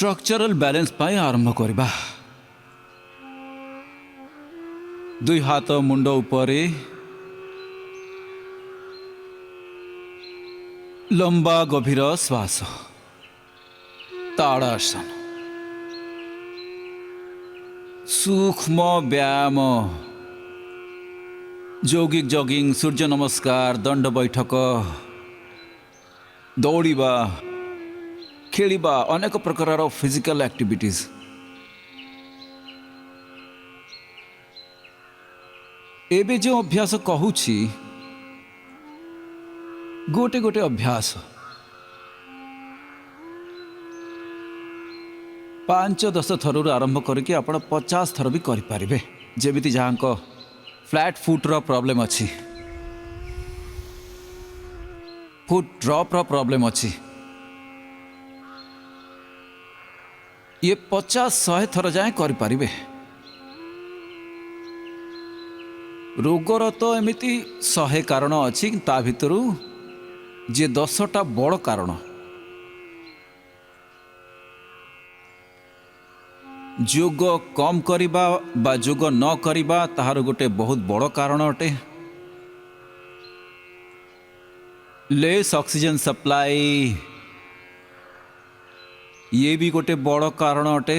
Structural balance पाई आरंभ करबा। दुई हाथ मुंड उपरे लंबा गभीर श्वास ताड़ासन सूक्ष्म व्यायाम यौगिक जॉगिंग सूर्य नमस्कार दंड बैठक दौड़िबा खेलिबा अनेक प्रकार फिजिकल एक्टिविटीज एबे जो अभ्यास कहूची गोटे गोटे अभ्यास 5-10 थरु आरंभ करके आपण 50 थर भी करें जमी जहाँ फ्लैट फुट्र प्रॉब्लम अच्छी फुट ड्रॉप्र प्रॉब्लम अच्छी ये 50-100 थर जाए करें। रोगर तो एमती 100 कारण अच्छी ता भितर जे 10टा बड़ कारण जोग कम करिबा बा जोग न करिबा ताहार गोटे बहुत बड़ कारण अटे। लेस ऑक्सीजन सप्लाई ये भी गोटे बड़ कारण अटे।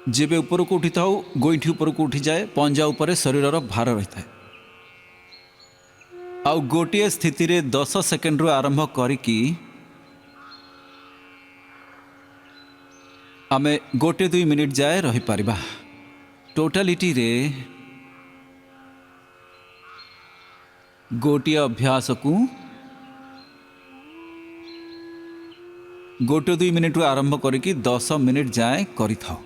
जेबे ऊपर को उठी थाऊ गोइठी ऊपर को उठी जाए पंजा ऊपर शरीर भार रही है। आउ गोटे स्थिति रे 10 सेकेंड रु आरंभ करिकी आमे 1-2 मिनिट जाए रही पारिबा। टोटालिटी रे गोटे अभ्यास को 1-2 मिनिट रु आरंभ करिकी 10 मिनिट जाए करि थाओ।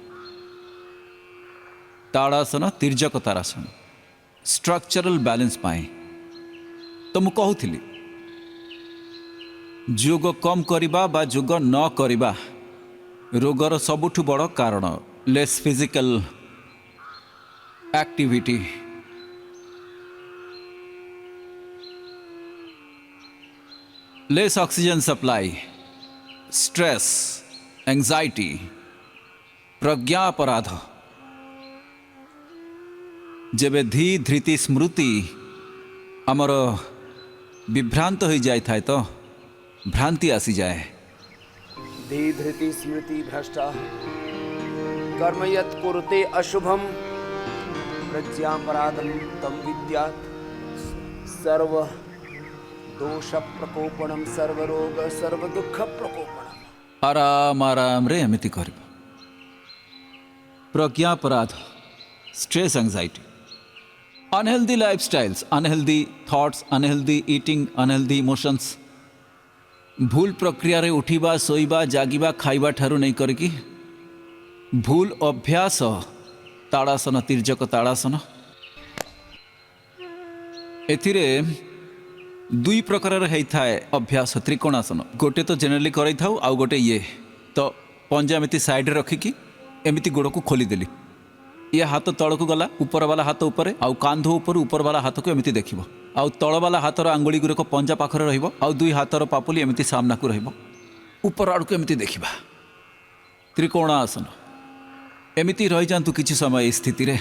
ताड़ासन तिर्यक ताड़ासन स्ट्रक्चरल बैलेंस पाए तो मु कहूली जोग कम करिबा बा जोग न करिबा रोगर सबुठु बड़ कारण less physical activity. Less oxygen supply stress anxiety प्रज्ञा अपराध जेबे धी धृति स्मृति आमर विभ्रांत हो जाए था तो भ्रांति आसी जाए। धी धृति स्मृति भ्रष्टा कर्म यत् कुरुते अशुभम प्रज्ञापराधम तम विद्यात् सर्व दोष प्रकोपणम सर्व रोग सर्व दुख प्रकोपणम। आराम आराम रे एमती कर प्रज्ञापराध stress anxiety unhealthy lifestyles unhealthy thoughts unhealthy eating unhealthy emotions भूल प्रक्रिया रे उठिबा सोइबा जागिबा खाइबा ठारू नहीं करकी भूल अभ्यास ताड़ासन तिर्यक ताड़ासन एथिरे 2 प्रकार है अभ्यास त्रिकोणासन गोटे तो जेनरली करई थाउ आउ गोटे ये तो पंजा एमती साइड रखिकी एमती गोड़ को खोली देली ये हाथ तल को गला ऊपर वाला हाथ ऊपर आउ कांध ऊपर वाला हाथ को एमती देखिबो आउ तल वाला हाथर आंगुली गुरक पंजा पाखरे रहिबो आउ 2 हाथर पापुली एमती सामना को रहिबो ऊपर आड़ को एमती देखिबा त्रिकोणासन एमती रही जांतु किछि समय स्थिति रे।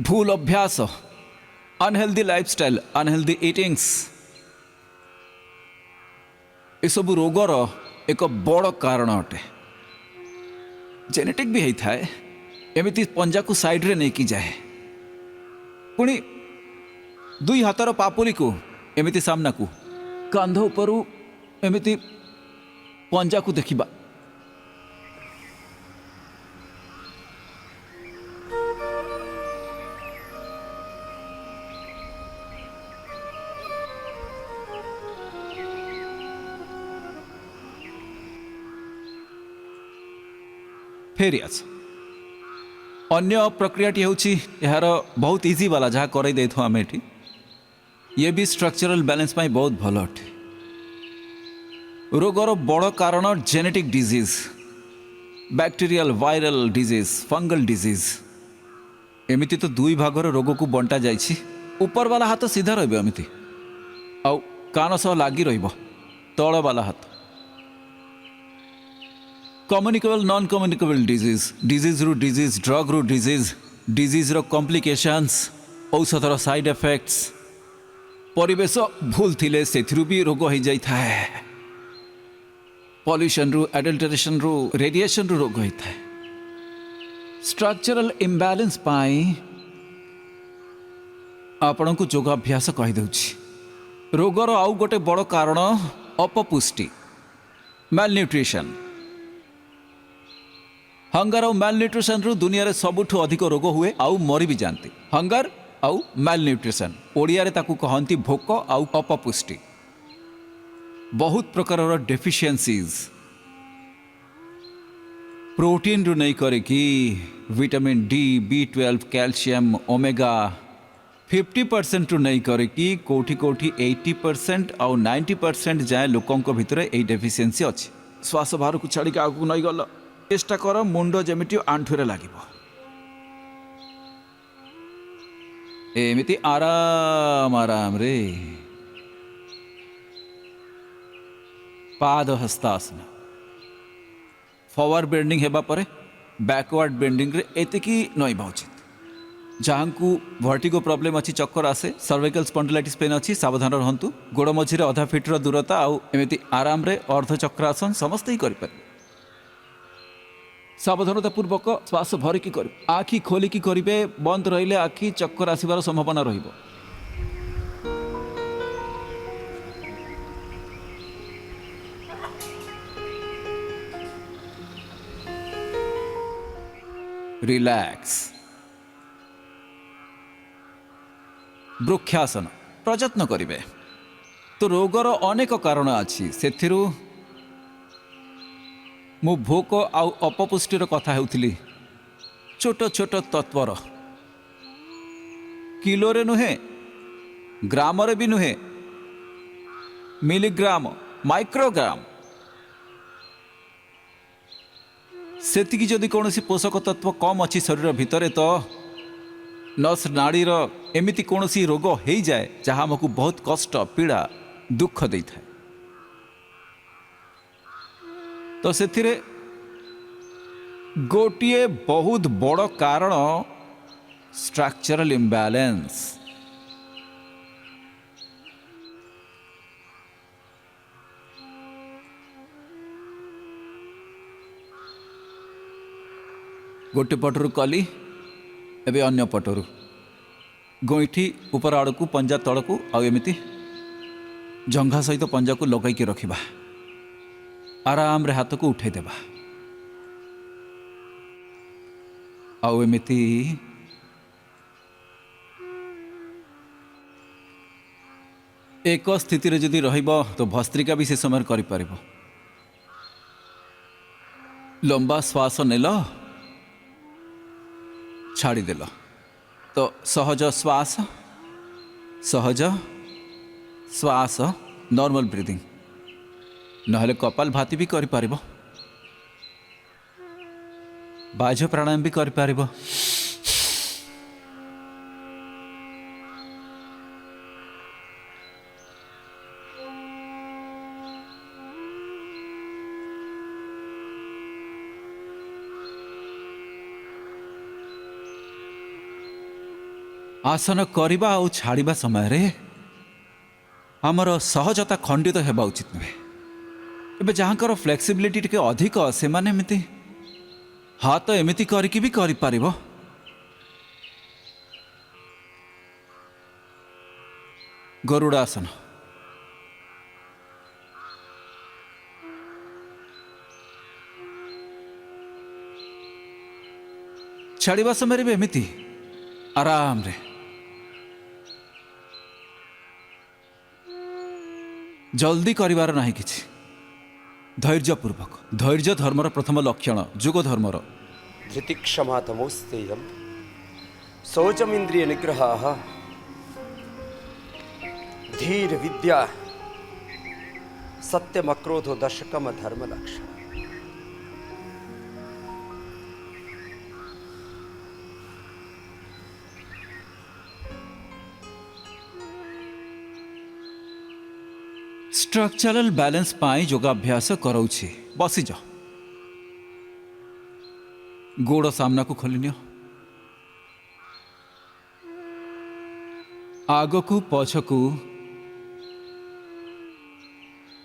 भूल अभ्यास अनहेल्दी लाइफस्टाइल अनहेल्दी इटिंग्स ये सब रोगर एक बड़ कारण अटे। जेनेटिक भी होता है एमती पंजा को साइड रे नहीं की जाए पुणी 2 हाथर पापुली को एमती सामना को कांध ऊपर एमती पंजा को देखिबा फेरी आस अन्य प्रक्रियाटी होची यार बहुत इजी वाला जहाँ कर दे आम एटी ये भी स्ट्रक्चरल बैलेंस पाई बहुत भल अटे। रोगर बड़ कारण genetic disease bacterial viral disease fungal disease एमिति तो दुई भागर रोग को बंटा जाइछि ऊपर वाला हाथ सीधा रहिबो एमिति आउ कान सह लागी रहिबो तळ वाला हाथ communicable non communicable disease disease रु डिजीज ड्रग रु डिजीज रो कॉम्प्लिकेशंस औषधर साइड इफेक्ट्स परिवेश भूल थिले सेथिरु भी रोग हो जाई थाए पॉल्यूशन रु एडल्टरेशन रु रेडिएशन रु रोग होता है स्ट्रक्चरल इम्बैलेंस पाई आपण को योगाभ्यास कही दूची रोगर आउ गोटे बड़ कारण अपपुष्टि मालन्यूट्रिशन हंगर और मालन्यूट्रिशन रु दुनिया रे सबुठु अधिक रोग हुए आउ मरी भी जानती हंगर आउ मालन्यूट्रिशन ओडिया रे ताकू कहंती भोक आउ अपपुष्टि बहुत प्रकार डेफिशिएंसीज प्रोटीन रु नहीं करे कि vitamin D B12 calcium omega 50% रु नहीं करे कि कोठी कोठी 80% आउ 90% जाए लोकंक भितर ए डेफिशिएंसी अछि श्वास बाहर को छाड़ी आगु नहीं गल चेष्टा कर मुंड जेमिति आंठुरे लागिबो एमिति आराम आराम रे पाद हस्तासन फॉरवर्ड बेंडिंग हेबा परे बैकवर्ड बेंडिंग रे एतिकी नइबा उचित जहाँ को वर्टिगो प्रॉब्लम अच्छी चक्कर आसे सर्वाइकल स्पॉन्डिलाइटिस पेन अच्छी सावधान रहंतु गोड़ मझी अधा फिटर दूरता आउ एमिति आराम रे अर्ध चक्रासन समस्त ही करि पारे सावधानता पूर्वक श्वास भरिकी कर आखि खोलिकी करिवे बंद रहिले आखि चक्कर आसिबार संभावना रहिबो रिलैक्स वृक्षासन प्रयत्न करिवे तो रोगर अनेक कारण अछि सेथिरु मु भोक आउ अपपुष्टिर कथा हेउथिली छोट छोट तत्वर किलोरे नुहे ग्रामरे भी नुहे मिलीग्राम माइक्रोग्राम सेतिकी जदि कौनसी पोषक तत्व कम अच्छी शरीर भितर तो नस नाड़ीर एमिति कौनसी रोग हो जाए जहाँ आमको बहुत कष्ट पीड़ा दुख दे था तो सेथिरे गोटिए बहुत बड़ कारण स्ट्रक्चरल इम्बैलेंस गोटे पटरू कली एबे अन्य पटरू गोईठी ऊपर आड़ को पंजा तल को आमिति जंघा सहित पंजा को लगैकी रखिबा आराम रे हाथ को उठे देबा आउ एमिति एक स्थिति रे जदि रहिबो तो भस्त्रिका भी से समय करि परिबो लंबा श्वास नेल छाड़ी देल तो सहज श्वास नॉर्मल ब्रीदिंग नहले कपाल भाती भी करि परिबो बाह्य प्राणायाम भी करि परिबो आसन करिबा और छाड़िबा समय रे हमर सहजता खंडित हेबा उचित नुहे एबे जहाँकर फ्लेक्सिबिलिटी टिके अधिक से माने एमिति हाथ एमिति करिकी भी करि पारिबो गरुड़ासन छाड़िबा समय रे भी एमिति आराम रे जल्दी करिवार नाही किछि धैर्यपूर्वक धैर्य धर्मर प्रथम लक्षण जुग धर्मर धृति क्षमा तमोस्तेयम शौचमिंद्रिय निग्रह धीर विद्या सत्यम अक्रोधो दशकम धर्म लक्षण स्ट्रक्चरल बैलेंस पाई योगाभ्यास कराउछि बसी जा गोड़ सामना को खोली नियो आग को पछकू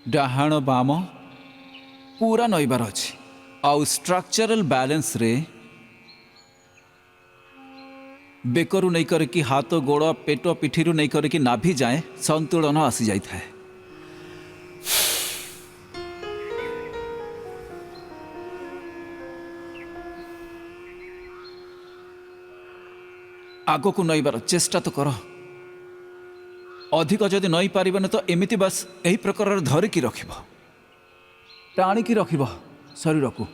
डाहाण बाम पूरा नईबार अच्छी आउ स्ट्रक्चरल बैलेंस रे बेकरू नहीं करके हाथ गोड़ पेट पिठी नहीं करके नाभि जाए संतुलन आसी जाई थाए। आग को नईबार चेष्टा तो कर अधिक जदि नई पारिबन तो एमिति बस यही प्रकार धरिकी रखिब टाणिकी रखिब शरीर को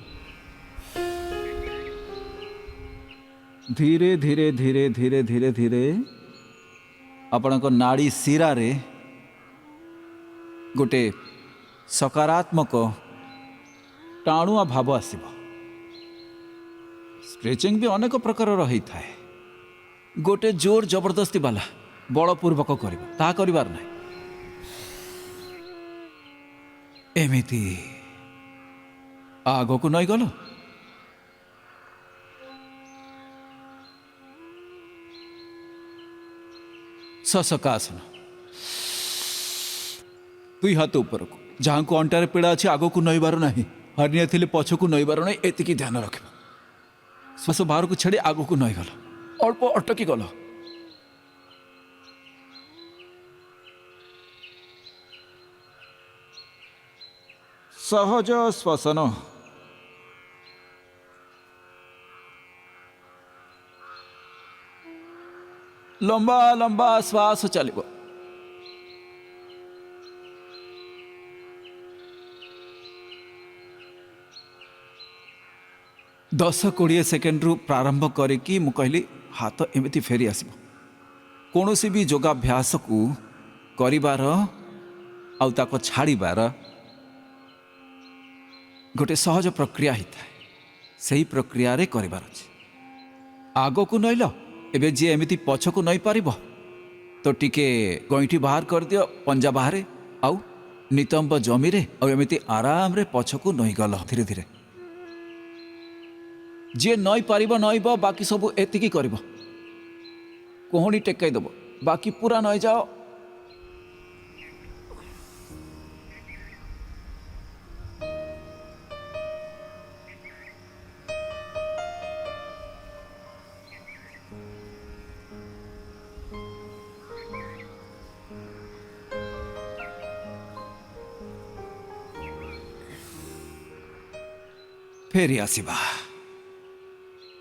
धीरे धीरे धीरे धीरे धीरे धीरे आपण नाड़ी शिरा रे गोटे सकारात्मक टाणुआ भाव आसिब। स्ट्रेचिंग भी अनेक प्रकार रही थाए गोटे जोर जबरदस्ती वाला बलपूर्वक ता करिबार नहीं एमिति आग को नई गल ससकासन दुई हाथ ऊपर को जहाँ को अंटारे पीड़ा अच्छे आग को नईबार नहीं हरनिया थिले पछकू नईबार नहीं एतिकी ध्यान रखिब। श्वास बाहर को छाड़ी आग को नई गल अल्प अटकी गल सहज श्वसन लंबा लंबा श्वास चलिब 10-20 सेकेंड रु प्रारंभ करिकी मु कहली हाथ एमती फेरी आसब कौन भी योगाभ्यास को करिबार आउ ताको छाड़िबार गोटे सहज प्रक्रिया ही थाए सही प्रक्रिया रे करिबार अछि। आग को नईल एबे जी एमती पछ को नई पारिब तो टिके गईठी बाहर कर दियो पंजा बाहर आउ नितंब जमी रे आउ एमती आराम रे पछ को नई गल धीरे धीरे जी नई पारिब नईब बाकी सब एतिकी करिब कोहणी टेकाई दब बाकी पूरा नई जाओ। फेरी आसिबा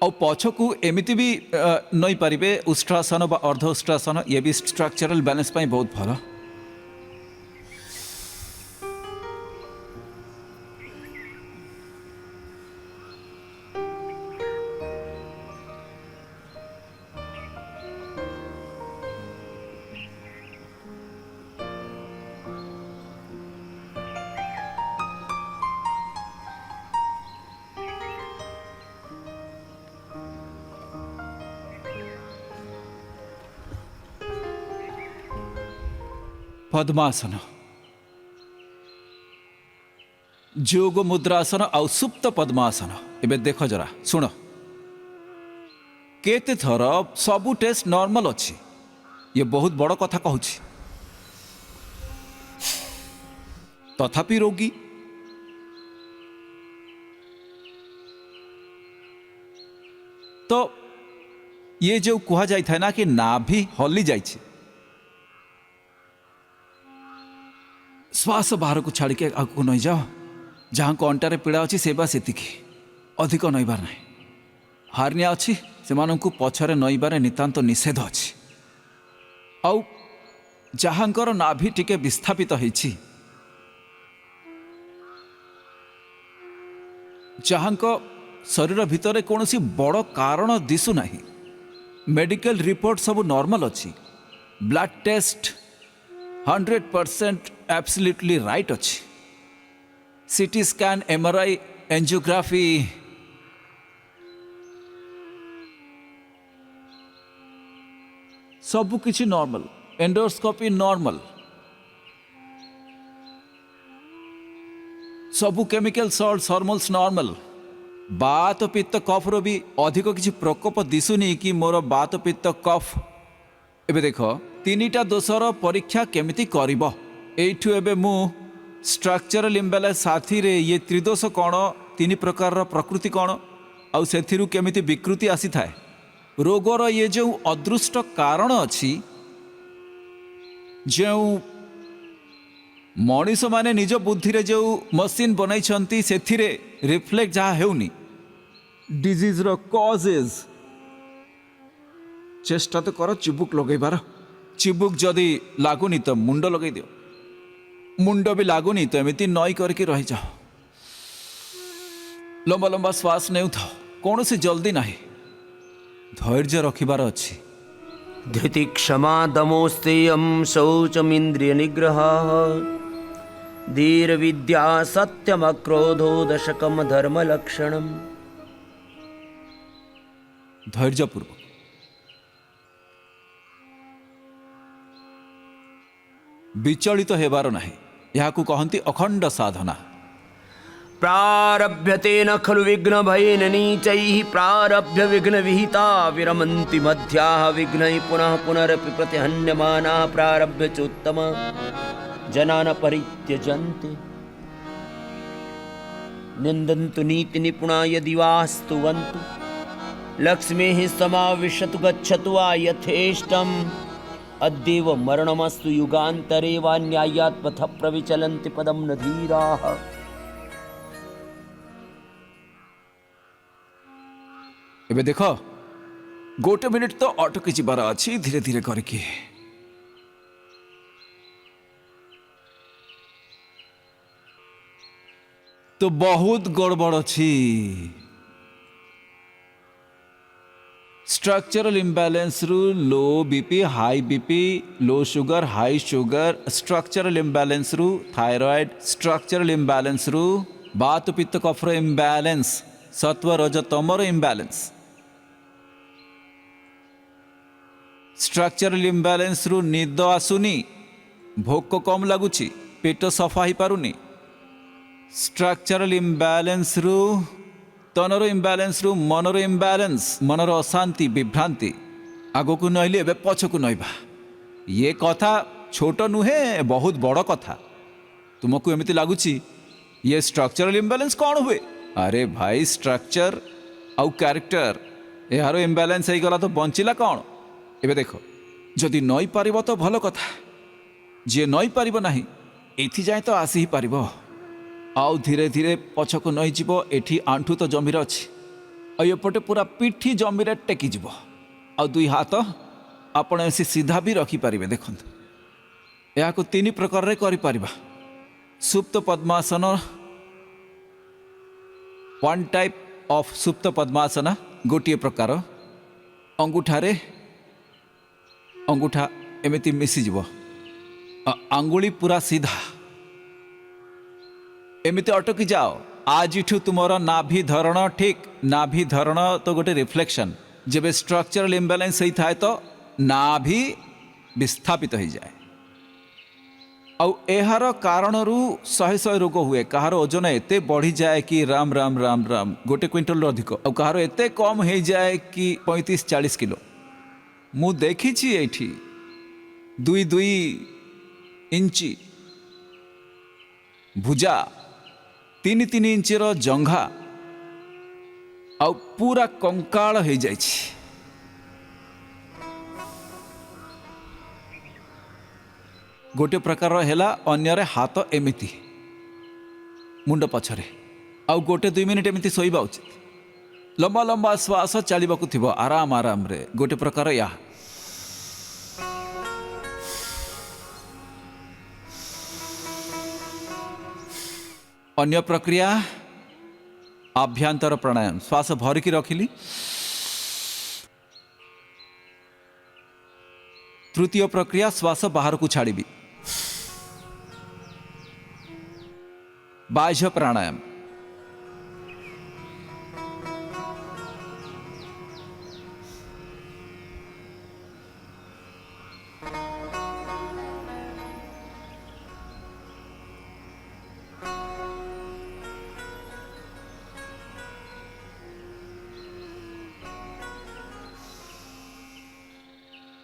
और पछकू एमिति भी नई पारिबे उष्ट्रासन बा अर्ध उष्ट्रासन ये भी स्ट्रक्चरल बैलेंस पाई बहुत भल। पद्मासन जोग मुद्रासन आउ सुप्त पद्मासन एबे देख जरा सुन केते थर सबू टेस्ट नॉर्मल अच्छी ये बहुत बड़ कथा कहूँ तथापि रोगी तो ये जो कहा जाई था ना कि नाभि हली जाइए श्वास बाहर को छाड़ के आगे नहीं जाओ जहाँ को अंटारे पीड़ा अच्छी से बस एतिकी अधिक नईबार ना हारनिया अच्छी से पछरे नईबार नितांत निषेध अच्छी आउ जहाँकर नाभि टिके विस्थापित होइछि जहाँक शरीर भितर कौन सी बड़ कारण दिशु नहीं मेडिकल रिपोर्ट सब नॉर्मल अच्छी ब्लड टेस्ट 100% एब्सोल्युटली राइट अच्छी सीटी स्कैन एमआरआई एंजियोग्राफी सबु किछि नॉर्मल एंडोस्कोपी नॉर्मल सबू केमिकल सल्ट हॉर्मोन्स नॉर्मल बात पित्त कफर भी अधिक किसी प्रकोप दिशुनी कि मोर बात पित्त कफ एबे देख तीनिटा दोषर परीक्षा केमिति करिब एठु एबे मु स्ट्रक्चरल इम्बालांस साथी रे ये त्रिदोष कौन तीन प्रकार प्रकृति कौन आउ सेथिरु केमिति विकृति आसी थाए रोगर ये जो अदृष्ट कारण अछि जो मनीष माने निज बुद्धि रे जो मशीन बनाई से रिफ्लेक्ट जहाँ हेउनी डिजीज रो कॉजेज चेष्टा तो कर चिबुक लगेबार चिबुक जदि लागुनी तो मुंड लगे दियो मुंड भी लागुनी तो एमती नई करके रही जाओ लंबा लंबा श्वास नेउ था कौन से जल्दी नहीं धैर्य रखिबार अछि धृति क्षमा दमोस्तेयं शौचमिंद्रिय निग्रह धीर विद्या सत्यम क्रोधो दशकम धर्म लक्षणम। धैर्यपूर्वक विचलित हेबार नहीं यहाँ कहती अखंड साधना प्रारभ्यते न खलु विघ्न भयेन नीचैः प्रारभ्य विघ्न विहिता विरमन्ति मध्याः विघ्नैः पुनः पुनरपि प्रतिहन्यमानाः प्रारभ्य चोत्तम जनान परित्यजन्ति निन्दन्तु नीति निपुणा यदि वा स्तुवन्तु लक्ष्मीः समाविशतु गच्छतु वा यथेष्टम् अद्यैव मरणमस्तु युगान्तरे वा न्यायात् पथ प्रविचलन्ति पदं न धीराः। एबे देख गोटे मिनिट तो अटकी जीवार अच्छी धीरे धीरे करके तो बहुत गड़बड़ अच्छी स्ट्रक्चरल इम्बैलेंस रु लो BP high BP low sugar high sugar structural imbalance रु थायराइड स्ट्रक्चरल इम्बैलेंस रु बात पित्त कफर इम्बैलेंस सत्व रज तमर इम्बैलेंस स्ट्रक्चरल इम्बैलेंस रु निद आसुनी भोक कम लगुची पेट सफा ही पारुनी स्ट्रक्चरल इम्बैलेंस रु तनर इम्बैलेंस रु मनर इम्बैलेंस मनर अशांति विभ्रांति आगो को नहले एबे पछ को नइबा ये कथा छोट नुहे बहुत बड़ कथा तुमको एमती लगुची ये स्ट्रक्चरल इम्बैलेंस कौन हुए अरे भाई स्ट्रक्चर आउ कैरेक्टर यार इम्बैलेंस हो गला तो बंचिला कौन एबे देखो जदि नई पारिब तो भल कथा जी नई पारिब नाही एथि जाए तो आसी ही पारिब आउ धीरे धीरे पछक नई जीव एठी आंठू तो जमीर अच्छी एपटे पूरा पिठी जमीर टेकी जीव आ दुई हाथ आपण ऐसी सीधा भी रखिपारे देखो या तीन प्रकार रे करि परिबा सुप्त पद्मासन वन टाइप ऑफ सुप्त पद्मासन गोटे प्रकार अंगूठारे अंगूठा एमती मिसीज आंगुली पूरा सीधा एमती अटकी जाओ आज इठू तुमर नाभि धरण ठीक नाभि धरण तो गोटे रिफ्लेक्शन जब स्ट्रक्चरल इम्बैलेंस होता है तो नाभि विस्थापित हो जाए आउ एहार कारण रु शहे शहे रोग हुए कहार ओजन एते बढ़ी जाए कि राम राम राम राम गोटे क्विंटल अधिक आउ कहार एते कम हो जाए कि 35-40 किलो मु देखी एठी 2-2 इंची भुजा 3-3 इंचर जंघा आउ पूरा कंकाल हो जाए गोटे प्रकार हैला अन्य हाथ एमिति मुंड पछरे आउ गोटे 2 मिनिट एमिति सोइबा उचित लंबा लंबा श्वास चलवाक थी आराम आराम रे गोटे प्रकार या अन्य प्रक्रिया आभ्यंतर प्राणायाम श्वास भरिकी रखिली तृतीय प्रक्रिया श्वास बाहर को छाड़ी बाह्य प्राणायाम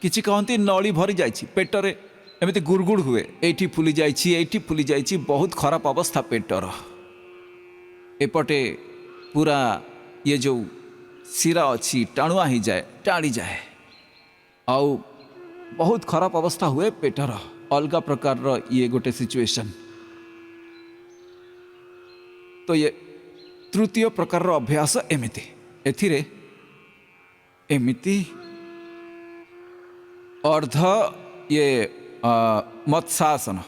किछि कहती नली भरी जाइछि पेटरे एमती गुड़गुड़ हुए एठी फुली जाइछि एठी फुली जाइछि बहुत खराब अवस्था पेटर एपटे पूरा ये जो सिरा अच्छी टाणुआ ही जाए टाणी जाए आउ बहुत खराब अवस्था हुए पेटर अलग प्रकार ये गोटे सिचुएशन। तो ये तृतीय प्रकार अभ्यास एमिति एथिरे एमिति अर्ध ये मत्स्यासन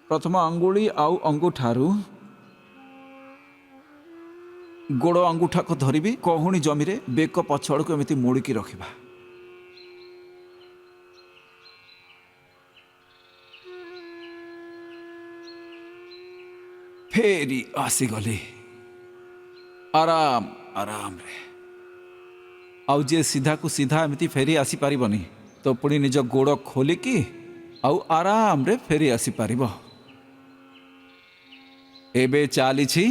प्रथम अंगुली आउ अंगूठारू गोड़ अंगूठा को धरिबी कहूणी जमीरे बेक पछड़ को एमिति मोड़िकी रखिबा फेरी आसीगली आराम आराम रे आउ जे सीधा को सीधा एमती फेरी आसी पारिबनी तो पुणी निज गोड़ खोलिकी आउ आराम रे फेरी आसी पारिबो। एबे चालीछि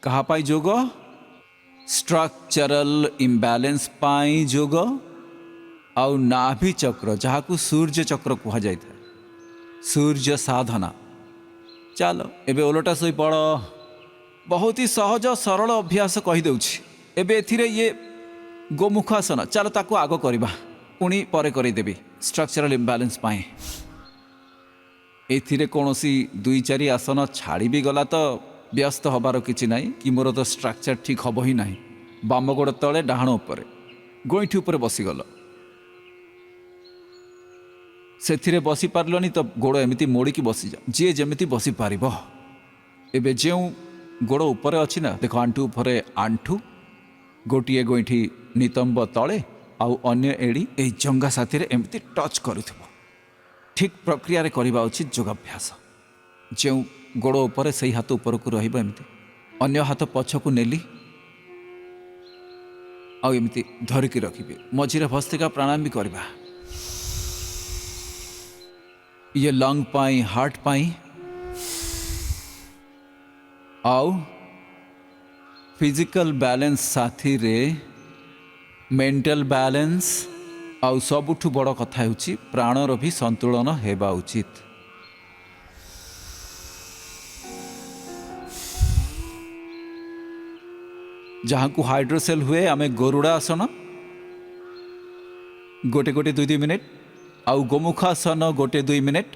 कहा पाई जोग स्ट्रक्चरल इम्बैलेंस पाई जोग आउ नाभि चक्र जहाँ को सूर्य चक्र कहा जाए सूर्य साधना। चलो एबे ओलटा सोई पड़ बहुत ही सहज सरल अभ्यास कहीदे एबे एथिरे ये गोमुखासन चलो ताको आग करवा पुणी परे करदेवी स्ट्रक्चरल इम्बैलेंस पाए एथिरे कौनसी दुई चारि आसन छाड़ी भी गला तो व्यस्त हबार किछि नाही कि मोर तो स्ट्रक्चर ठीक हब ही नाही बाम गोड़ तले डाहाण उपरे गोइठी उपरे बसीगल सेथिरे बसी पारलनी तो गोड़ एमिति मोड़िकी बसी जा जी जेमिति बसी पारिबो। एबे जेउ गोड़ उपरे अछि ना देखो आंठू उपरे आंठू गोटिए गोइठी नितंब तले आउ अन्य एड़ी ए जंगा साथी रे एमिति टच करूथबो ठीक प्रक्रिया रे करबा उचित योगाभ्यास जेउ गोड़ उपरे सही हाथ ऊपर को रहिबो एमिति अन्य हाथ पछकू नेली आउ एमिति धरिकी रखिबे मझिरे भस्त्रिका प्राणायाम भी करबा ये लंग पाई हार्ट पाई आउ फिजिकल बैलेंस साथी रे मेंटल बैलेंस आउ सबुठु बड़ कथा होची प्राणर भी संतुलन हेबा उचित। जहाँ को हाइड्रोसेल हुए आमे गरुड़ा आसन गोटे गोटे 2-2 मिनिट आउ गोमुखासन गोटे 2 मिनिट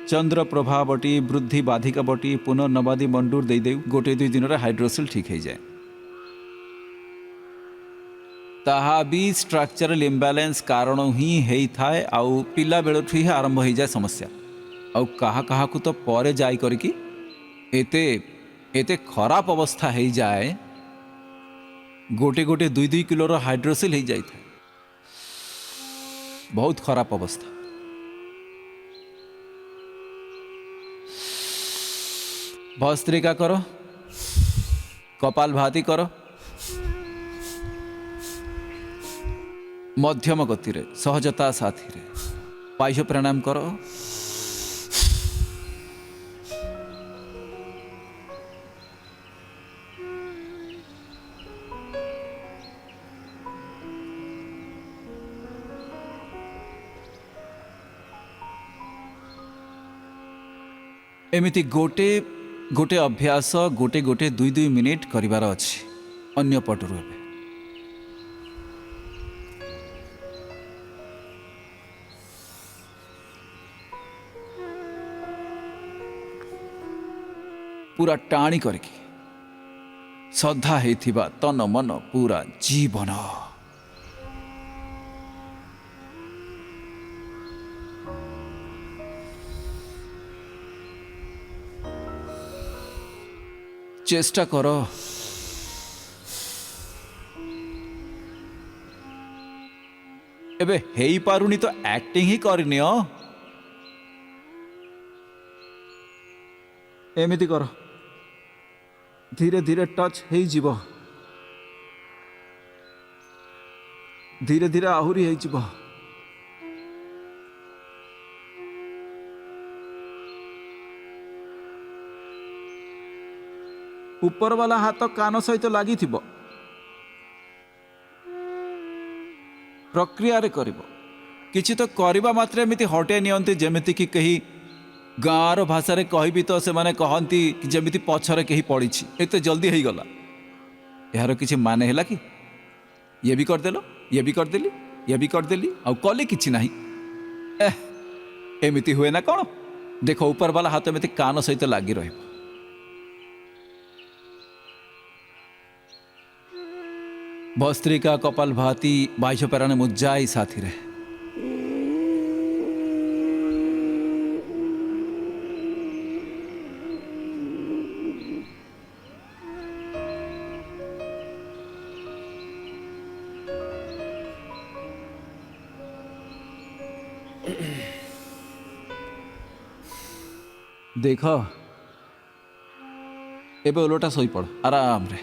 चंद्र प्रभा बटी वृद्धि बाधिका बटी पुनर्नवादी मंडूर दे दे गोटे 2 दिन हाइड्रोसेल ठीक हो जाए ताहा भी स्ट्रक्चरल इम्बैलेंस कारण ही हेई थाए आउ पिला बेलठु ही आरंभ हो जाए समस्या आउ कहा कहा को तो परे जाई करके एते एते खराब अवस्था हो जाए गोटे गोटे 2-2 किलो हाइड्रोसेल हो जाए बहुत खराब अवस्था। भस्त्रिका करो कपाल भाती करो मध्यम गति रे सहजता साथी रे बाह्य प्राणायाम करो एमिति गोटे गोटे अभ्यास गोटे गोटे 2-2 मिनिट करिवार अछि अन्य पटरु एबे पूरा टाणी करके श्रद्धा हेथिबा तन मन पूरा जीवन चेष्टा करो एबे हेई पारुनी तो एक्टिंग ही करनी एमिति करो धीरे धीरे टच हे जीव धीरे धीरे आहुरी हे जीव ऊपर वाला हाथ कान सहित लगी ପ୍ରକ୍ରିୟାରେ କରିବ। କିଛି ତ କରିବା ମାତ୍ରେ ଏମିତି ହଟେଇ ନିଅନ୍ତି ଯେମିତିକି କେହି ଗାଁର ଭାଷାରେ କହିବି ତ ସେମାନେ କହନ୍ତି ଯେମିତି ପଛରେ କେହି ପଡ଼ିଛି, ଏତେ ଜଲ୍ଦି ହେଇଗଲା। ଏହାର କିଛି ମାନେ ହେଲା କି? ଇଏ ବି କରିଦେଲ, ଇଏ ବି କରିଦେଲି, ଇଏ ବି କରିଦେଲି, ଆଉ କଲି କିଛି ନାହିଁ। ଏମିତି ହୁଏ ନା କ'ଣ? ଦେଖ ଉପର ବାଲା ହାତ ଏମିତି କାନ ସହିତ ଲାଗି ରହିବ। भस्त्रिका कपाल भाती बाह्य पैराने मुज्जाई साथी रे। देख एबे ओलोटा सोई पड़ आराम रे।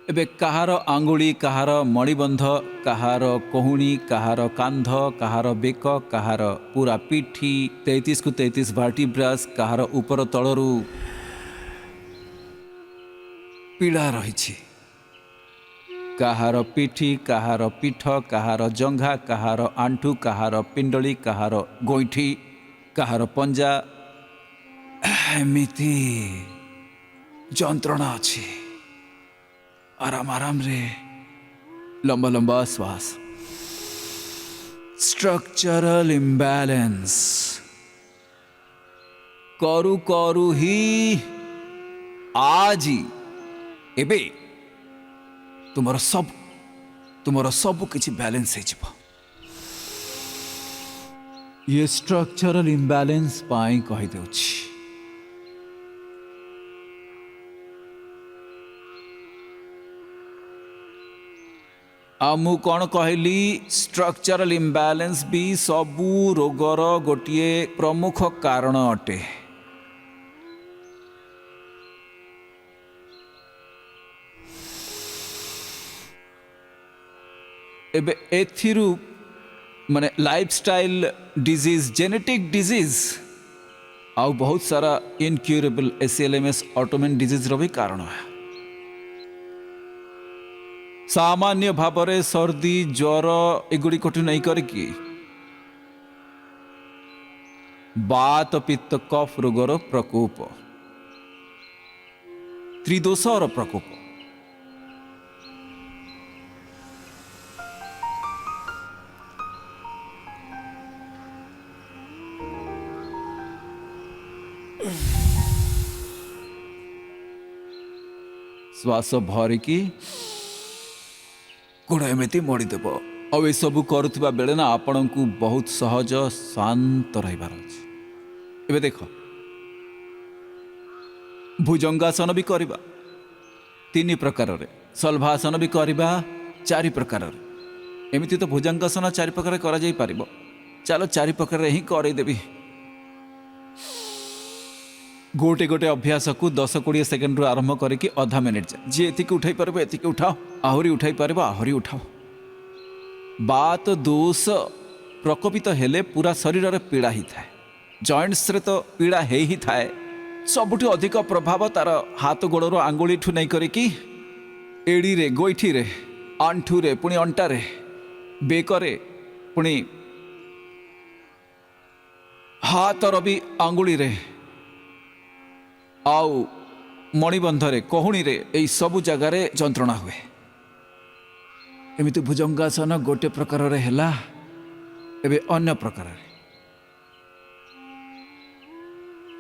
एबे कहार आंगुली, कहार मणिबंध, कहार कोहुणी, कहार कांध, कहार बेक, कहार पूरा पिठी 33 को 33 भार्टिब्रास, कहार ऊपर तलरू पीड़ा रही। कहार पिठी, कहार पीठ, कहार जंघा, कहार आंठू, कहार पिंडली, कहार गोईठी, कहार पंजा, एमिति जंत्रणा अच्छी। आराम आराम रे, लंबा लंबा श्वास। स्ट्रक्चरल इम्बैलेंस करू करू ही आज एबे तुमर सब किछि बैलेंस हो। ये स्ट्रक्चरल इम्बैलेंस पाई कहि देउछि। आमु कौन कहली? स्ट्रक्चरल इम्बैलेंस भी सबू रोगर गोटे प्रमुख कारण अटे। एबे एथिरु माने लाइफस्टाइल डिजीज, जेनेटिक डिजीज आउ बहुत सारा इनक्यूरेबल एसीएलएमएस ऑटोइम्यून डिजीज रो भी कारण है। सामान्य भावरे सर्दी ज्वर एगुड़ी कोठी नहीं करकी बात पित्त कफ रोगर प्रकोप, त्रिदोषर प्रकोप। श्वास भरिकी गोड़ एमती मोड़देव। आ सबू करुवा बेले ना आपण को बहुत सहज शांत रहीबार अछि। एबे देख भुजंगासन भी करवा 3 प्रकार रे, शल्भासन भी करवा 4 प्रकार रे। एमिति तो भुजंगासन 4 प्रकार करा जाई परिबो। चलो 4 प्रकार रे ही करे देबी। गोटे गोटे अभ्यास को 10-20 सेकेंड रु आरंभ करके आधा मिनिट जाए जी एति उठाई पारबो एति उठाओ, आहरी उठाई पारबो आहरी उठाओ। बात दोष प्रकोपित हेले पूरा शरीर रे पीड़ा ही थाए। जॉइंट्स रे तो पीड़ा हे ही थाए। सबुठी अधिक प्रभाव तार हाथ गोड़र आंगुली ठू नहीं करके एड़ी रे, गोईठी रे, आंठू रे, पुणी अंटा रे, बेकरे, पुणी हाथर भी आंगुली रे, आउ मणिबंधरे, कोहुणी रे, एई सबु जगह रे जंत्रणा हुए। एमिति भुजंगासन गोटे प्रकार रे हेला। एबे अन्य प्रकार रे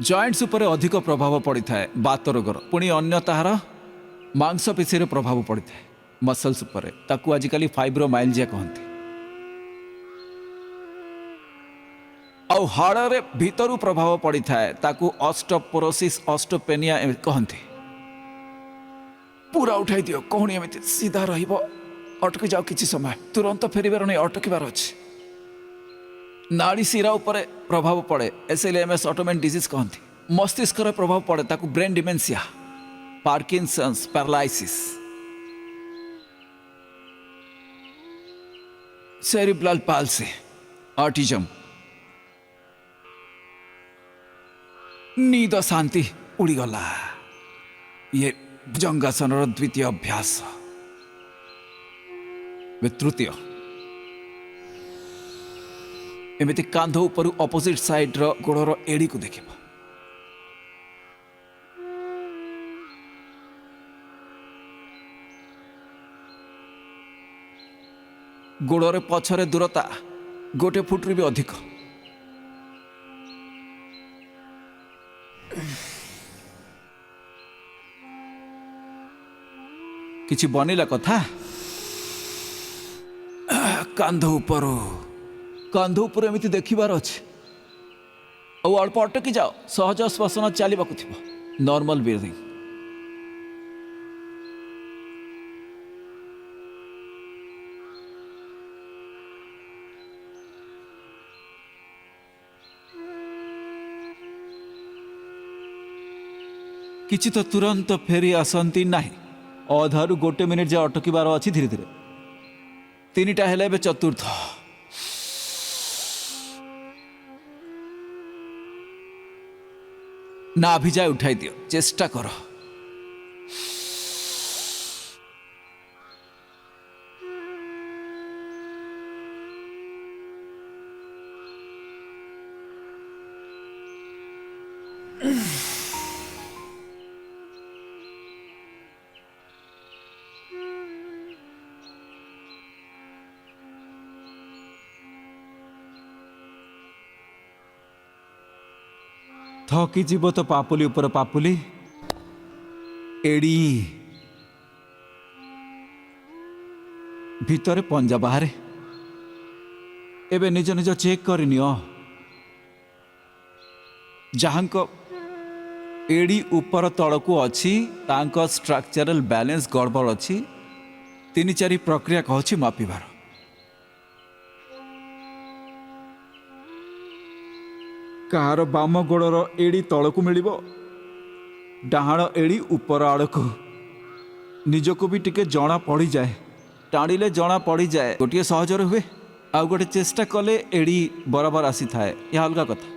जॉइंट्स उपर अधिक प्रभाव पड़ी थाए बात रोगर, पुणी अन्य ताहार मांसपेशी रे प्रभाव पड़ी थाए मसल्स उपर। ताकू आजिकली फाइब्रोमाइल्जिया कहंती। आउ हाड़ रे भीतरू प्रभाव पड़ी थाए ताकू ऑस्टोपोरोसिस, ऑस्टोपेनिया कहंती। पूरा उठाई दियो, कोहुणी एमिति सीधा रहिबो। अटकी जाओ किछि समय, तुरंत फेरिबार नहीं, अटकिबार अछि। नाड़ी शिरा उपरे प्रभाव पड़े, एसएलएमएस ऑटोइम्यून डिजीज कहंती। मस्तिष्क रे प्रभाव पड़े, ताकू brain dementia, Parkinson's, paralysis, cerebral palsy, autism. नींद शांति उड़ी गला। ये ଭୁଜଙ୍ଗାସନର ଦ୍ୱିତୀୟ ଅଭ୍ୟାସ। ତୃତୀୟ, ଏମିତି କାନ୍ଧ ଉପରୁ ଅପୋଜିଟ୍ ସାଇଡ୍ର ଗୋଡ଼ର ଏଡ଼ିକୁ ଦେଖିବ। ଗୋଡ଼ରେ ପଛରେ ଦୂରତା 1 ଫୁଟରୁ ବି ଅଧିକ। କିଛି ବନିଲା କଥା? କାନ୍ଧ ଉପରୁ ଏମିତି ଦେଖିବାର ଅଛି। ଆଉ ଅଳ୍ପ ଅଟକି ଯାଅ, ସହଜ ଶ୍ଵସନ ଚାଲିବାକୁ ଥିବ। ନର୍ମାଲ ବ୍ରିଥିଂ। କିଛି ତ ତୁରନ୍ତ ଫେରି ଆସନ୍ତି ନାହିଁ। ଅଧାରୁ 1 ମିନିଟ୍ ଯାଏ ଅଟକିବାର ଅଛି। ଧୀରେ ଧୀରେ 3ଟା ହେଲେ, ଏବେ ଚତୁର୍ଥ। ନାଭି ଯାଏ ଉଠାଇ ଦିଅ, ଚେଷ୍ଟା କର। ଥକି ଯିବ ତ ପାପୁଲି ଉପରେ ପାପୁଲି, ଏଡ଼ି ଭିତରେ ପଞ୍ଜା ବାହାରେ। ଏବେ ନିଜ ନିଜ ଚେକ୍ କରିନିଅ। ଯାହାଙ୍କ ଏଡ଼ି ଉପର ତଳକୁ ଅଛି ତାଙ୍କ ଷ୍ଟ୍ରକ୍ଚରାଲ ବ୍ୟାଲେନ୍ସ ଗଡ଼ବଡ଼ ଅଛି। 3-4 ପ୍ରକ୍ରିୟା କହୁଛି ମାପିବାର। କାହାର ବାମ ଗୋଡ଼ର ଏଡ଼ି ତଳକୁ ମିଳିବ, ଡାହାଣ ଏଡ଼ି ଉପର ଆଡ଼କୁ। ନିଜକୁ ବି ଟିକେ ଜଣା ପଡ଼ିଯାଏ, ଟାଣିଲେ ଜଣା ପଡ଼ିଯାଏ। ଗୋଟିଏ ସହଜରେ ହୁଏ, ଆଉ ଗୋଟେ ଚେଷ୍ଟା କଲେ ଏଡ଼ି ବରାବର ଆସିଥାଏ। ଏହା ଅଲଗା କଥା।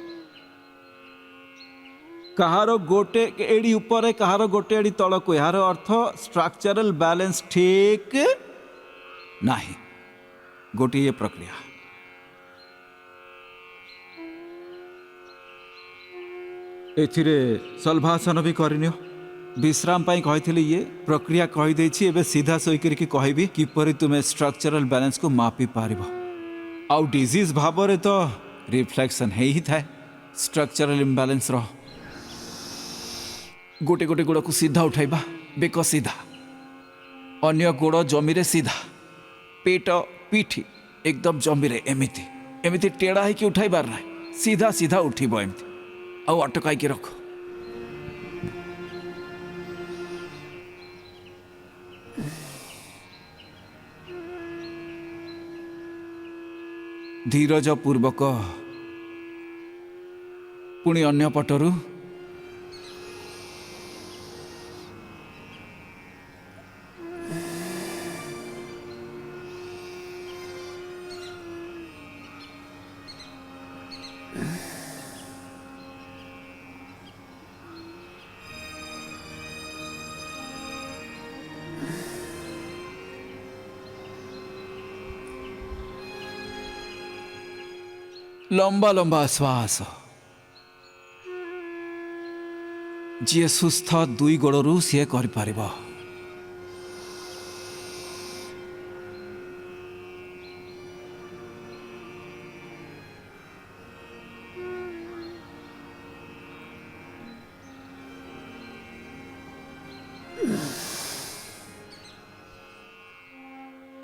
କାହାର ଗୋଟେ ଏଡ଼ି ଉପରେ, କାହାର ଗୋଟେ ଏଡ଼ି ତଳକୁ। ଏହାର ଅର୍ଥ ଷ୍ଟ୍ରକ୍ଚରାଲ ବ୍ୟାଲେନ୍ସ ଠିକ୍ ନାହିଁ। ଗୋଟିଏ ପ୍ରକ୍ରିୟା। ଏଥିରେ ସଲ୍ଭାସନ ବି କରିନିଅ। ବିଶ୍ରାମ ପାଇଁ କହିଥିଲି, ଇଏ ପ୍ରକ୍ରିୟା କହିଦେଇଛି। ଏବେ ସିଧା ଶୋଇକରିକି କହିବି କିପରି ତୁମେ ଷ୍ଟ୍ରକ୍ଚରାଲ ବ୍ୟାଲେନ୍ସକୁ ମାପି ପାରିବ। ଆଉ ଡିଜିଜ୍ ଭାବରେ ତ ରିଫ୍ଲେକ୍ସନ୍ ହେଇ ହିଁ ଥାଏ ଷ୍ଟ୍ରକ୍ଚରାଲ ଇମ୍ବାଲାନ୍ସର। ଗୋଟେ ଗୋଡ଼କୁ ସିଧା ଉଠାଇବା, ବେକ ସିଧା, ଅନ୍ୟ ଗୋଡ଼ ଜମିରେ ସିଧା, ପେଟ ପିଠି ଏକଦମ ଜମିରେ। ଏମିତି ଟେଢ଼ା ହେଇକି ଉଠାଇବାର ନାହିଁ, ସିଧା ସିଧା ଉଠିବ ଏମିତି। ଆଉ ଅଟକାଇକି ରଖ। ଧୀରଜ ପୂର୍ବକ ପୁଣି ଅନ୍ୟ ପଟରୁ ଲମ୍ବା ଲମ୍ବା ଶ୍ୱାସ। ଯିଏ ସୁସ୍ଥ 2 ଗୋଡ଼ରୁ ସିଏ କରିପାରିବ।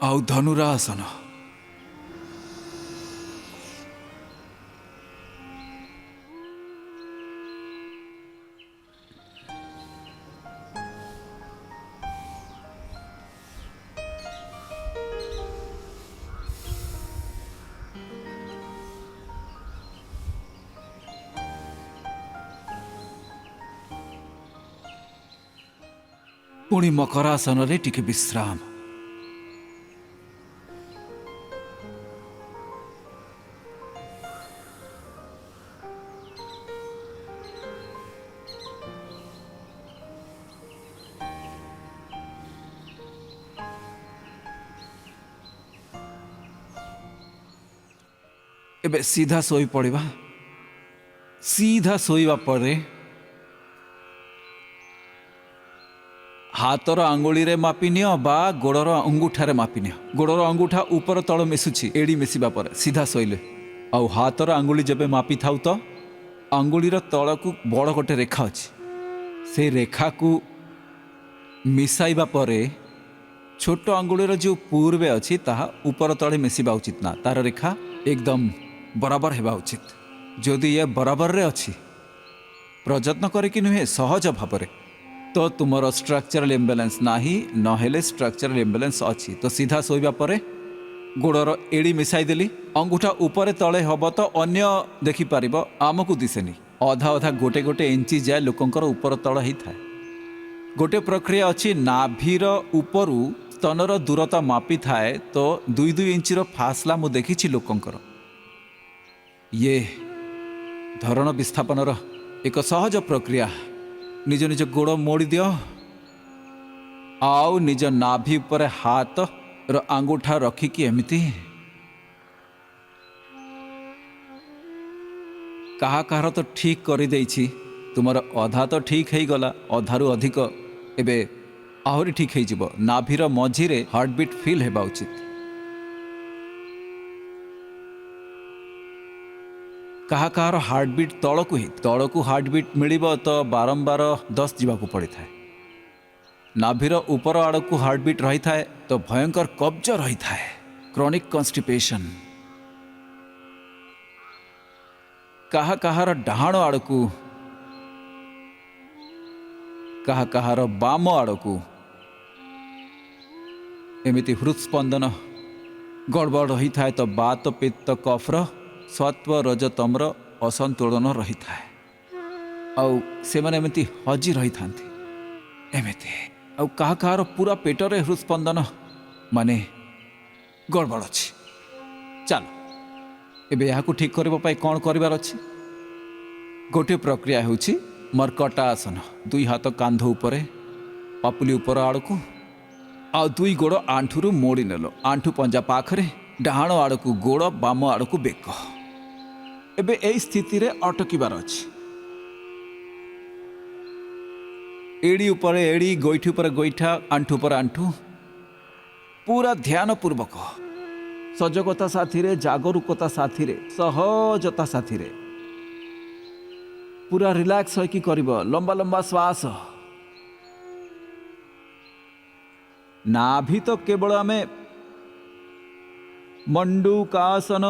ଆଉ ଧନୁରାସନ। ପୁଣି ମକରାସନରେ ଟିକେ ବିଶ୍ରାମ। एबे सीधा सोई पड़िबा। सीधा सोईबा परे हाथर आंगुली रे मापी नियो बा गोड़र अंगूठा रे मापी नियो। गोड़र अंगूठा ऊपर तल मिशुछि एड़ी मिसिबा पर सीधा सोइले आउ हाथर आंगुली जबे मापी थाउ तो आंगुलीर तलकू बड़ गोटे रेखा अछि। से रेखा को मिसाइबा परे छोट आंगुलीर जो पूर्वे अछि ताहा ऊपर तले मिसिबा उचित ना। तार रेखा एकदम बराबर हेबा उचित। जदि ये बराबर रे अछि प्रयत्न करे कि नुहे सहज भाବରେ तो तुमर स्ट्रक्चरल इम्बालांस नाही नहेले स्ट्रक्चरल इम्बालांस अछि। तो सीधा सोइबा परे गोड़र एड़ी मिसाई देली अंगूठा ऊपर तले हब तो अन्य देखि पारिबो आमको दिसेनी। अधा अधा गोटे गोटे इंची जाए लोकंकर ऊपर तल ही थाए। गोटे प्रक्रिया अछि नाभीर उपरु स्तनर दूरता मापी थाए तो 2-2 इंची रो फासला मु देखिछि लोकंकर। ये धरण विस्थापनर एक सहज प्रक्रिया। निज निज गोड़ मोड़ी दियो आउ निज नाभि पर हाथ रो आंगूठा रखिकी एमिति कहा कहार तो ठीक करी देइछि। तुमर अधा तो ठीक है गला अधारु अधिक एबे आहरी ठीक है जिवो। नाभीर मझिरे हार्टबीट फील हेबा उचित। कहा कहार हार्टबीट तलकू हार्टबीट मिलिबो तो बारंबार 10 जीवाकू पड़ी थाए। नाभीर ऊपर आड़कू हार्टबीट रही थाए तो भयंकर कब्ज रही थाए क्रॉनिक कॉन्स्टिपेशन। कहा कहार डाहाण आड़कू कहा कहार बाम आड़कू एमिति हृदस्पंदन गड़बड़ रही थाए तो बात पित्त कफर सत्व रजतमर असंतुलन रही थाए। आउ से माने एमिति हजी रही थांती एमिति। आउ कहा कहार पूरा पेटरे हृदस्पंदन माने गड़बड़ अछि। चलो एबे याकू ठीक करबा पाई कोन करबार अछि। गोटे प्रक्रिया होछि मर्कटा आसन। 2 हाथ कांध उपरे पापुली ऊपर आड़कू आ 2 गोड़ आंठुरु मोड़ी नेलो। आंठु पंजा पाखरे डाहाण आड़कू गोड़ बाम आड़कू बेक। एबे एई स्थिति रे अटकिबार अछि। एड़ी ऊपर एड़ी गोइठी ऊपर गोइठा आंठु पर आंठु पूरा ध्यान पूर्वक सजगता साथी रे जागरूकता साथी रे सहजता साथी रे पूरा रिलैक्स होइकी करिबो। लंबा लंबा श्वास। नाभि तो केवल आमे मंडूकासन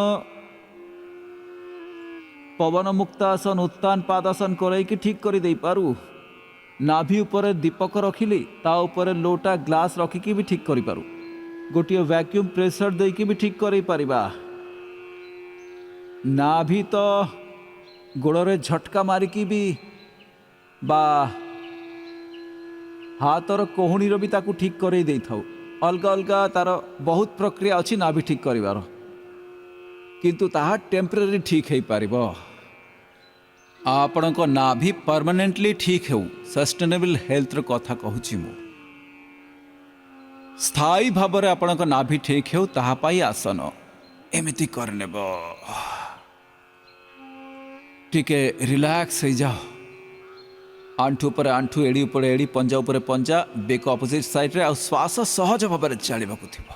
पवन मुक्तासन उत्तान पादासन करैकी ठीक करि देई पारू। नाभि ऊपर दीपक रखिली ता ऊपर लोटा ग्लास रखिकी भी ठीक करि पारू। गोटिए वैक्यूम प्रेशर देकी भी ठीक करि पारिबा। नाभि तो गोड़े झटका मारिकी भी बा हाथर कोहुणीर भी ताकू ठीक करई देई थाउ। अलगा अलगा तार बहुत प्रक्रिया अछि नाभि ठीक करिवार किंतु ताहा टेम्परेरी ठीक है पारिबो। आपणक नाभि परमानेंटली ठीक हेउ सस्टेनेबल हेल्थ कथा कहूची मु। स्थायी भाବରେ आपणक नाभि ठीक हेउ ताहा पाई आसन एमिति करनेबो। टिके रिलैक्स हो जाओ। आंठु पर आंठु एड़ी ऊपर एड़ी पंजा ऊपर पंजा बेक अपोजिट साइड रे आ श्वास सहज भाବରେ चालिबाकू थिबो।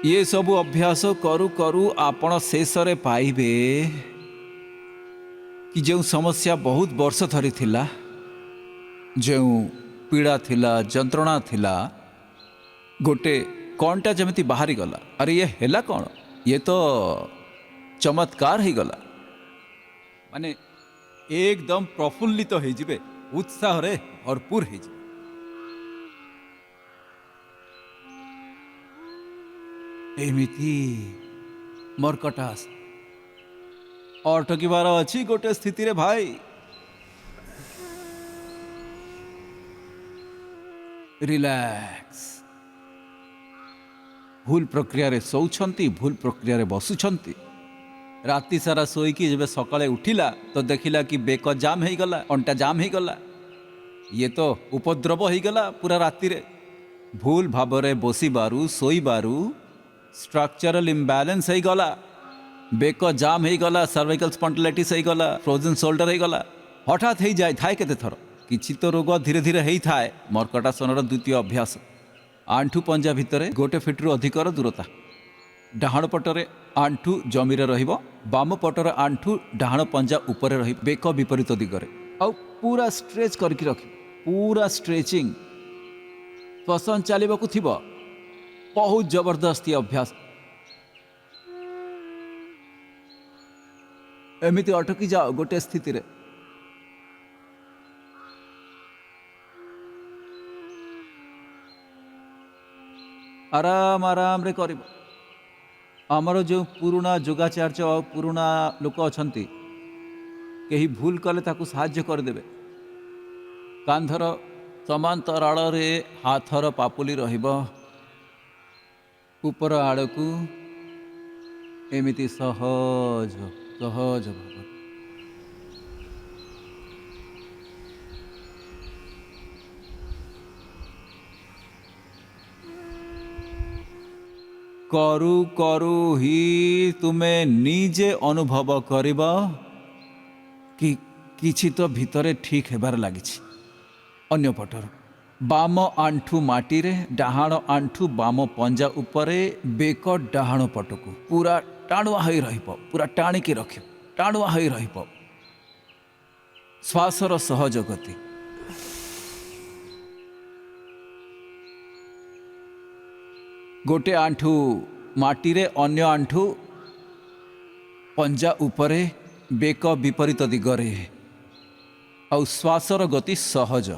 ये सब अभ्यास करू करू आपण शेष रे पाइबे कि जो समस्या बहुत वर्ष धरी थिला जो पीड़ा थिला जंत्रणा थिला गोटे कौनटा जमिति बाहरी गला। अरे ये हेला कौन ये तो चमत्कार ही गला। माने एकदम प्रफुल्लित हो जिबे उत्साह रे भरपूर हो जिबे। एमिति मर्कटास अटकिबार अछि गोटे स्थिति रे भाई। रिलैक्स। भूल प्रक्रिया रे सोउछंती भूल प्रक्रिया रे बसुछंती। राति सारा सोईकी जब सकाळे उठिला तो देखिला कि बेक जाम हो गला अंटा जाम हो गला। ये तो उपद्रव हो गला पूरा राति रे। भूल भाव रे बसिबारु सोईबारु स्ट्रक्चरल इम्बैलेंस हो गला। बेक जाम हो गला, सर्वाइकल स्पॉन्डिलाइटिस हो गला, फ्रोजन शोल्डर हो गला, हठात हो जाए थाए केते थर किछि तो रोग धीरे धीरे हेई थाए। मर्कटासनर द्वितीय अभ्यास, आंठू पंजा भितर गोटे फिट्रु अधिकर दूरता, डाहाण पटरे आंठू जमीरे रहिबो, बाम पटर आंठू डाहाण पंजा उपरे रही, बेक विपरीत दिगरे, आउ पूरा स्ट्रेच करके रखि, पूरा स्ट्रेचिंग श्वसन चलवाक थी। बहुत जबरदस्त ये अभ्यास। एमिति अटकी जाओ गोटे स्थिति रे, आराम आराम रे करिब। आमर जो पुराना योगाचार्य और पुराना लोक अछंती, कहीं भूल कले ताकू साहाय्य करदेवे। कांधर समांतराल रे हाथर पापुली रहिबो, ऊपर आड़कू एमिति सहज सहज भाव। करू करू ही तुमे निजे अनुभव करिबा कि किछि तो भितरे ठीक हेबार लागिछि। अन्य पटर बाम आंठू माटी रे, डाहाण आंठू बाम पंजा उपरे, बेक डाहाण पटकू पूरा टाणुआ होई रहिबो, पूरा टाणिकी रखियो, टाणुआ होई रहिबो। श्वासर सहज गति, गोटे आंठू माटी रे, अन्य आंठू पंजा उपरे, बेक विपरीत दिगरे, और श्वासर गति सहज।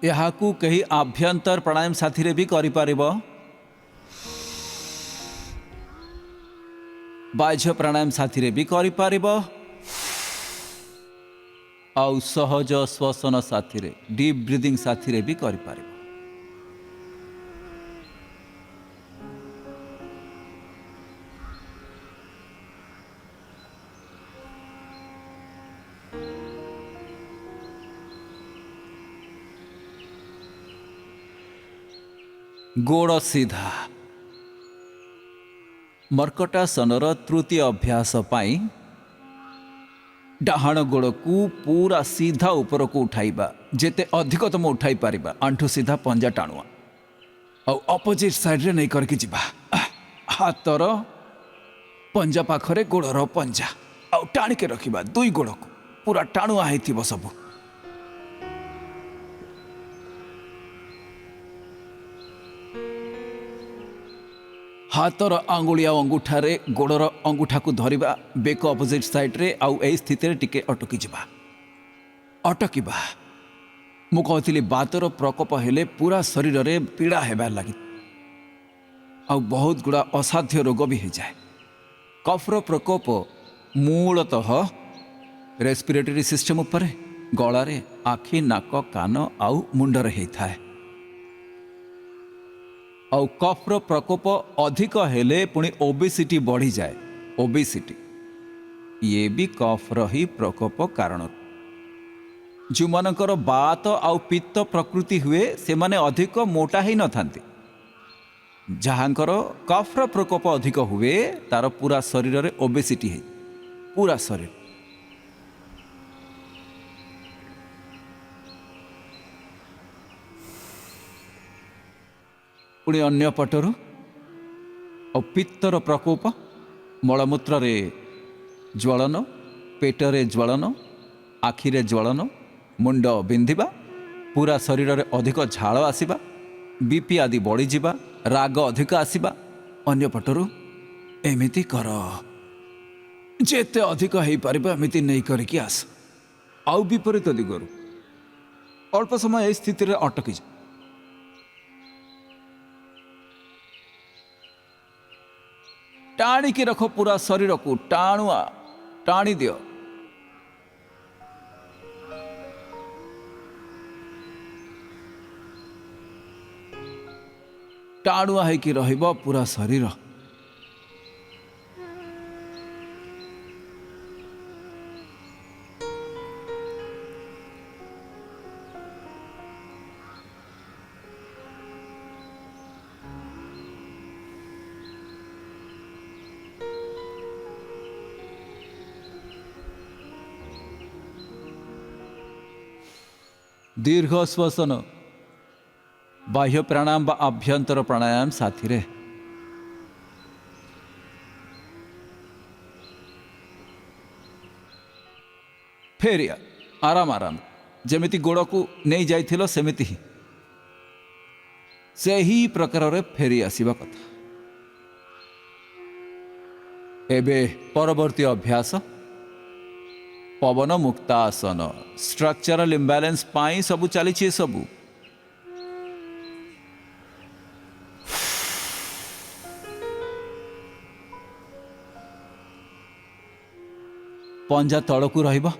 यहाकू कहीं आभ्यंतर प्राणायाम साथी रे भी करि परिबो, बाह्य प्राणायाम साथी रे भी करि परिबो, आउ सहज श्वसन साथी रे, डीप ब्रीदिंग साथी रे भी करि परिबो। गोड़ सीधा। मर्कटासनर तृतीय अभ्यास पाई डाहाण गोड़ को पूरा सीधा ऊपर को उठाइबा, जेते अधिक तुम उठाई पारिबा। आंठू सीधा, पंजा टाणुआ, और अपोजिट साइड रे नहीं करके जिबा। हाथर पंजा पाखरे गोड़र पंजा, और टाणिके रखिबा दुई गोड़ को पूरा टाणुआ हेतिबो सबु। हाथर आंगुलिया अंगूठारे गोड़र अंगूठा को धरिबा, बेक अपोजिट साइड रे, आउ ए स्थिति रे टिके अटकी जिबा, अटकिबा। मु कहथिली बातर प्रकोप हेले पूरा शरीर रे पीड़ा हेबार लागि, आउ बहुत गुड़ा असाध्य रोग भी हो जाए। कफर प्रकोप मूलतः रेस्पिरेटरी सिस्टम उपरे, गलारे, आखि, नाक, कान आउ मुंडरे होता है। आउ कफर प्रकोप अधिक हेले पुणी ओबेसिटी बढ़ी जाए। ओबेसिटी ये भी कफर ही प्रकोप कारण। जो मानकर बात आउ पित्त प्रकृति हुए से माने अधिक मोटा ही न थांती। जहाँकर कफर प्रकोप अधिक हुए तार पूरा शरीर रे ओबेसिटी है, पूरा शरीर। पुणी अन्य पटरु और पित्तर प्रकोप, मलमूत्र रे ज्वलन, पेटरे ज्वलन, आखिरे ज्वलन, मुंड बिंधिबा, पूरा शरीर रे अधिक झाल आसीबा, बीपी आदि बढ़ी जिबा, राग अधिक आसीबा। अन्य पटरु एमिति कर, जेते अधिक हेई परिबा एमिति नहीं करिकी आस। आउ विपरीत दिगरु अल्प समय ए स्थिति रे अटकी जा। टाणी की रखो पूरा शरीर को, टाणुआ टाणी दियो। टाणुआ है कि रहिबो पूरा शरीर। दीर्घ श्वसन बाह्य प्राणायाम बा आभ्यंतर प्राणायाम साथी रे फेरिया आराम आराम जेमिति गोड़ को नहीं जाइथिलो सेमिति ही से ही प्रकार रे फेरी आसीबा कथा। एबे परवर्ती अभ्यास पवन मुक्तासन स्ट्रक्चरल इम्बैलेंस पाई सबु चली सबु पंजा तड़कू रहिबा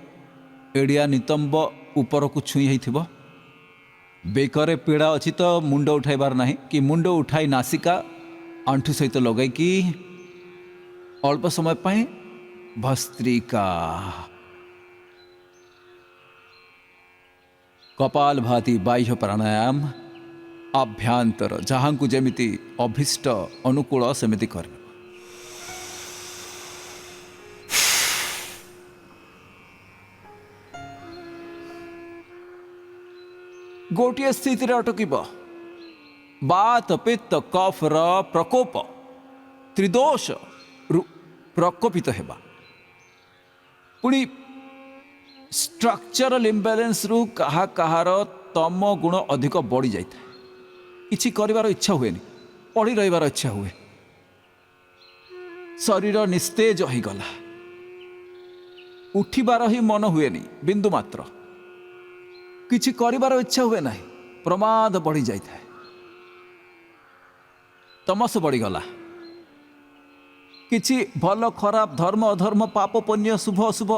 एडिया नितंब ऊपर को छुई होइथिबो बेकरे पीड़ा अच्छी तो मुंड उठाइबार नहीं कि मुंड उठाई नासिका आंठू सहित लगे कि अल्प समय पाए भस्त्रिका कपाल भाती बाह्य प्राणायाम आभ्यंतर जहाँ को जेमिति अभिष्ट अनुकूल सेमिति कर गोटे स्थिति अटकिब बात पित्त कफर प्रकोप त्रिदोष प्रकोपित हेबा पुणी स्ट्रक्चरल इम्बैलेंस रु कहा कहार तम गुण अधिक बढ़ी जाए किछि करिवार इच्छा हुए पड़ी रहिबार इच्छा हुए शरीर निस्तेज हो गला उठिबार ही मन हुए बिंदु मात्र किछि करिबार इच्छा हुए ना प्रमाद बढ़ी जाए तमस बढ़ीगला किछि भल खराब धर्म अधर्म पाप पुण्य शुभ अशुभ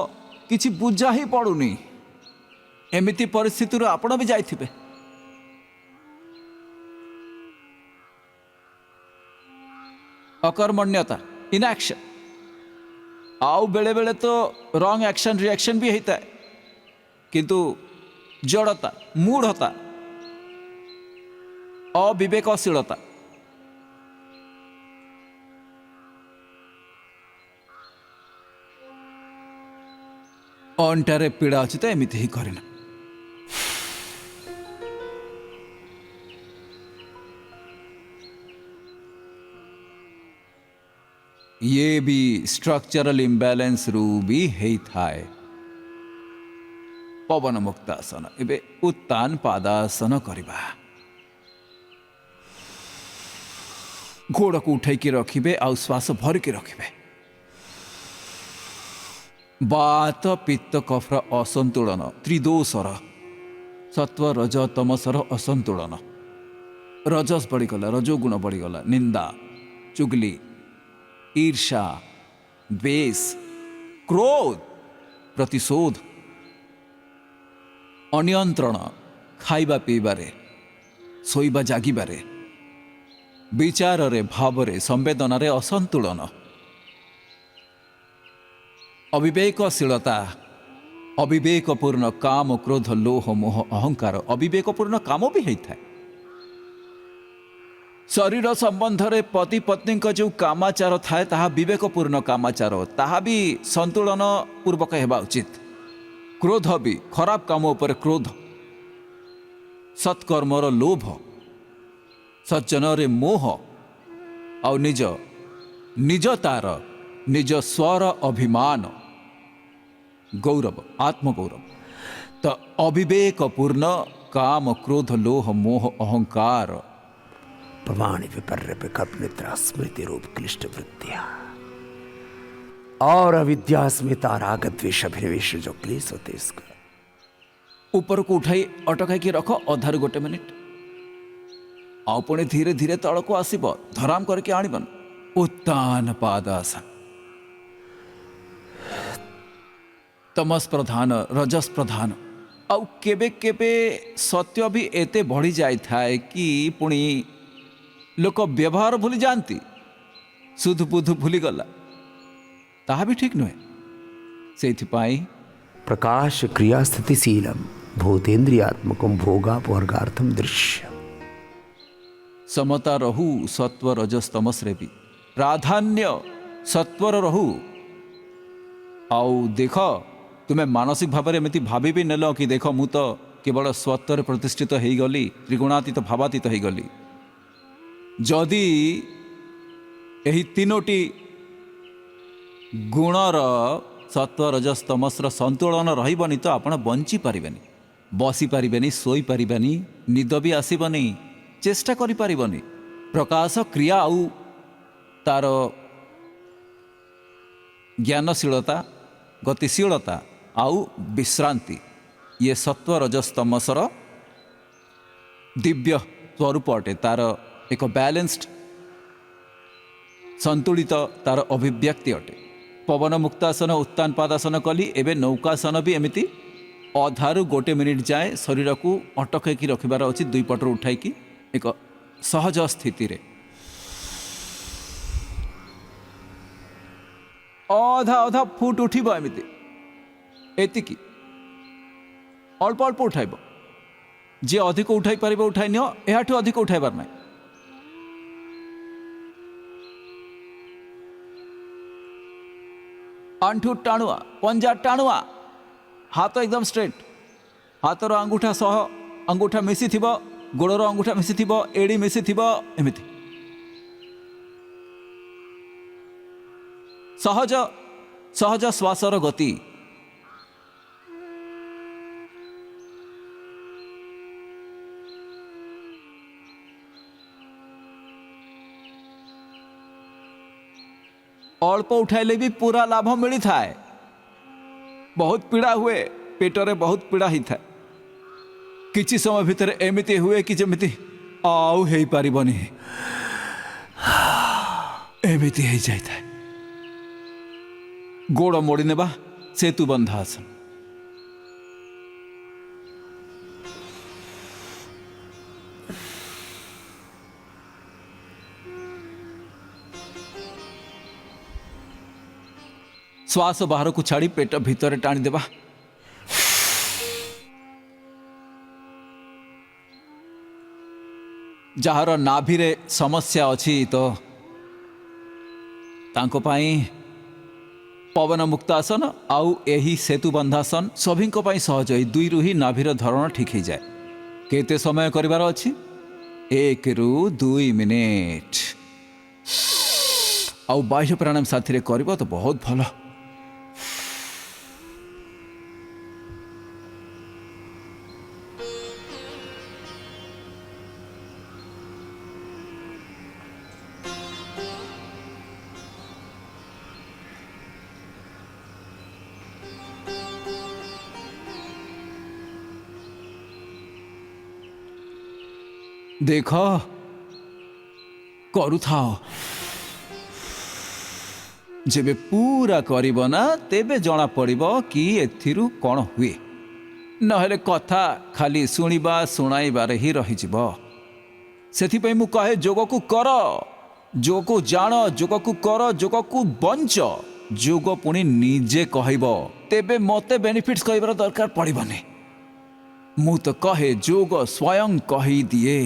किछि बुझा ही पड़ुनी एमिति परिस्थिति आपण भी जाइथिबे अकर्मण्यता इनएक्शन आउ बेले बेले तो रॉन्ग एक्शन रिएक्शन भी होता है किंतु जड़ता मूढ़ता अविवेकशीलता अंटारे पीड़ा अच्छी तो एमती ही करना ये भी स्ट्रक्चरल इम्बैलेंस रू भी है थाए पवन मुक्तासन एबे उत्तान पादासन करिबा गोड़ को उठाई रखिबे आउ श्वास भर के रखिबे बात पित्त कफर असंतुलन त्रिदोषर सत्व रज तमसर असंतुलन रजस बढ़ीगला रजोगुण बढ़ीगला निंदा चुगली ईर्षा द्वेष क्रोध प्रतिशोध अनियंत्रण खाइबा पीबारे सोइबा जागिबारे विचार रे भाव रे संवेदन रे असंतुलन अविवेकशीलता अविवेकपूर्ण काम क्रोध लोह मोह अहंकार अविवेकपूर्ण काम भी होता है शरीर संबंध रे पति पत्नी का जो कामाचार थाए ताहा विवेकपूर्ण कामाचार ताहा भी संतुलन पूर्वक हेबा उचित क्रोध भी खराब काम उपर क्रोध सत्कर्मर लोभ सज्जन रे मोह आउ निज निजतार निज स्वर अभिमान गौरव आत्मगौरव तो अविवेकपूर्ण काम क्रोध लोह मोह अहंकार प्रमाण विपर्य विकल्प निद्रा स्मृति रूप क्लिष्ट वृत्तियां और अविद्या स्मिता राग द्वेष अभिनिवेश जो क्लेश होते इसका ऊपर को उठाई अटकाई की रख अधार गोटे मिनिट आउ पुणी धीरे धीरे तल को आसब धराम करके आणबन उत्तान पादासन तमस प्रधान रजस प्रधान आउ केबे केबे सत्य भी एते बढ़ी जाए थाए कि पुणी लोक व्यवहार भूली जानती सुध बुध भूली गला ताहा भी ठीक नुहे से प्रकाश क्रिया स्थितिशीलम भूतेन्द्रियात्मकम भोगापवर्गार्थम दृश्य समता रहू सत्व रजस तमस रे भी प्राधान्य सत्वर रहू आउ देख तुम्हें मानसिक भाव में एमती भाभी भी नेल कि देख मु तो केवल स्वत्वर प्रतिष्ठित हो गली त्रिगुणातीत भावातीत हो गली जदि यही तीनोटी गुणर सत्व रजस तमसर संतुलन रही तो आपण बंची पारिबेनी बसी पारिबेनी सोई पारिबेनी निद भी आसबनी चेष्टा करि पारिबनी प्रकाश क्रिया आउ तार ज्ञानशीलता गतिशीलता आउ विश्रांति ये सत्व रजस तमसर दिव्य स्वरूप अटे तार एक बैलेंस्ड संतुलित तार अभिव्यक्ति अटे पवन मुक्तासन उत्तान पादासन कली एवं नौकासन भी एमती अधारू गोटे मिनिट जाए शरीर को अटकई रखिबार अच्छी दुई पटर उठाई एक सहज स्थिति रे अधा अधा फुट उठिब एमती एतिकी अल्प अल्प उठाइब जे अधिक उठाई पार उठाई नियो याठू अधिक उठाइबार ना आंठू टाणुआ पंजा टाणुआ हाथ एकदम स्ट्रेट हाथर अंगूठा सह अंगूठा मिसी थिबो गोड़र अंगूठा मिसी थिबो एड़ी मिसी थिबो एमिति सहज सहज श्वासर गति अल्प उठाइले भी पूरा लाभ मिली थाए बहुत पीड़ा हुए पेटरे बहुत पीड़ा ही था किछि समय भितर एमिति हुए कि जमिति आउ हेई पारिबनी एमिति हेई जाय था गोड़ मोड़ी नेबा सेतु बंधा आसन श्वास बाहर को छाड़ी पेट भीतर टाणी देबा जार नाभि रे समस्या अछि तो तांको पाई पवन मुक्तासन आउ एही सेतु बंधासन सभी सहज ही दुई रु ही नाभिर धरण ठीक हो जाए केते समय करिवार अछि 1 रु 2 मिनिट आउ बाह्य प्राणायाम साथी रे करबो तो बहुत भलो देख करू थाओ जेबे पूरा करिब ना तेबे जना पड़िब कि एथिरु कौन हुए नहेले कथा खाली शुणिबा शुणाइबार ही रही जीव सेथिपई मु कहे जोग को कर जोग को जान जोग को कर जोग को बंच जोग पुणी निजे कहब तेबे मते बेनिफिट्स कहबार दरकार पड़िबनी मु तो कहे जोग स्वयं कही दिए।